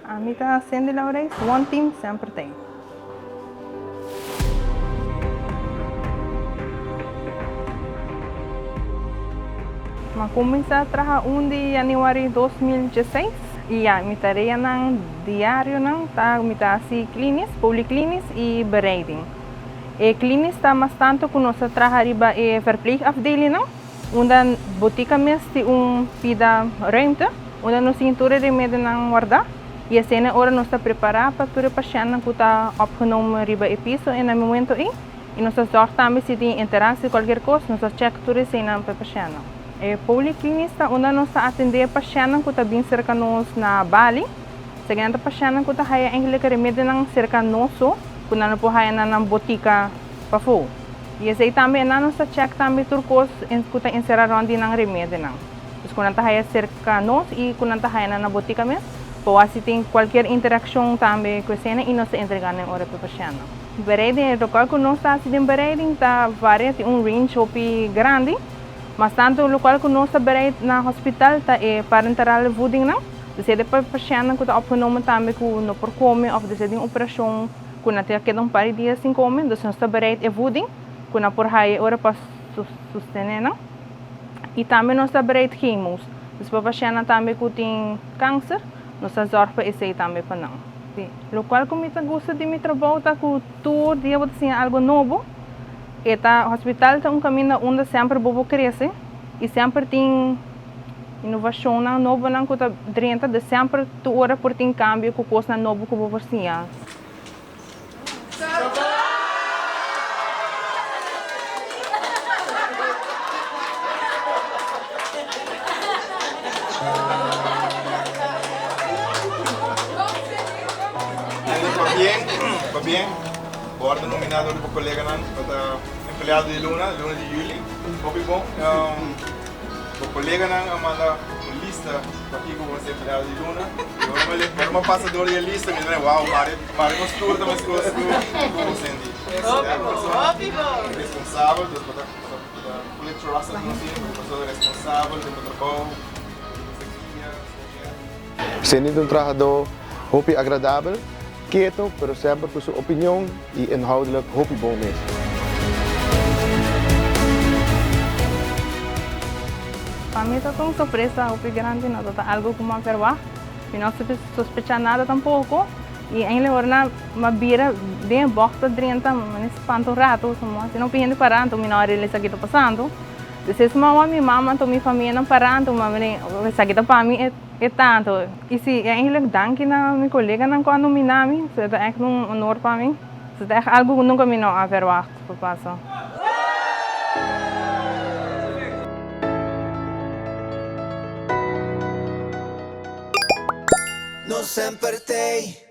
A mim está sendo lá one team sempre tem. Mas comecei a trabalhar 1 de janeiro de 2016 e a minha tarefa no diário está assim clínicas, policlinics e bereiding. E clínicas está bastante que nós trabalhamos em verpleegafdeling, onde botica mesmo pida ruimte, onde nós cintura de medo não guardar. E assim agora nós está preparado para o paciente que está opgenomen riba e piso e no momento e nós zorgamos também se tem interação qualquer coisa, nós check tudo assim para o paciente. E policlínica onde nós atendemos pacientes que estão bem cerca de nós na Bali, segundo pacientes que estão eigenlijk remédio não cerca de nós, que não podem na botica para fora. E assim também nós check também tudo coisa que está inserido onde não remédio não. Então quando está cerca de nós e quando está na botica mesmo, pode ter qualquer interação também com a cena e nós entregamos na hora para o paciente. Bereiding, o local que nós estamos fazendo bereiding está variado range grande, mas tanto o local que nós estamos no hospital está parenteral voeding não. Dus depois o paciente que está opgenomen também que não por comer ou de uma operação que não tem que dar par de dias sem comer, dus nós estamos bereid é voeding que não por aí hora para sustentar não. E também nós estamos bereid quimos, dus para o paciente também que tem câncer nós zorgamos para isso também para não. O local que eu gosto de meu trabalho é que todo dia você algo novo. E o hospital é caminho onde sempre bobo cresce e sempre tem inovação nova que está dentro de sempre tu hora por tem cambio com coisa nova que bobo assim. Va bien. Worden nominado por colega para empleado de Luna de Juli. Muito bom. O colega manda uma lista para aqui como ser empleado de Luna. Agora uma passadora de lista, me diz, uau, Mário mistura também as coisas como senti. Responsável, para coletivar essa pessoa responsável, do trabalho. Sendo um trabalhador hope agradável, quieto, pero sempre com sua opinião e inhoudelijk hope bom mesmo. Para mim está uma surpresa muito grande, não está algo que eu esperava. Eu não suspeitava nada tampouco. E ainda agora uma bira bem bosta dentro, mas espanto rato, se não pinto parando, eu não sei o que está passando. Se minha mãe e minha família não parando, mas isso aqui para mim é tanto. E se eigenlijk dank na minha colega não quando me nome, isso é um honor para mim. Isso é algo que nunca me não esperava para passar. No sempre tem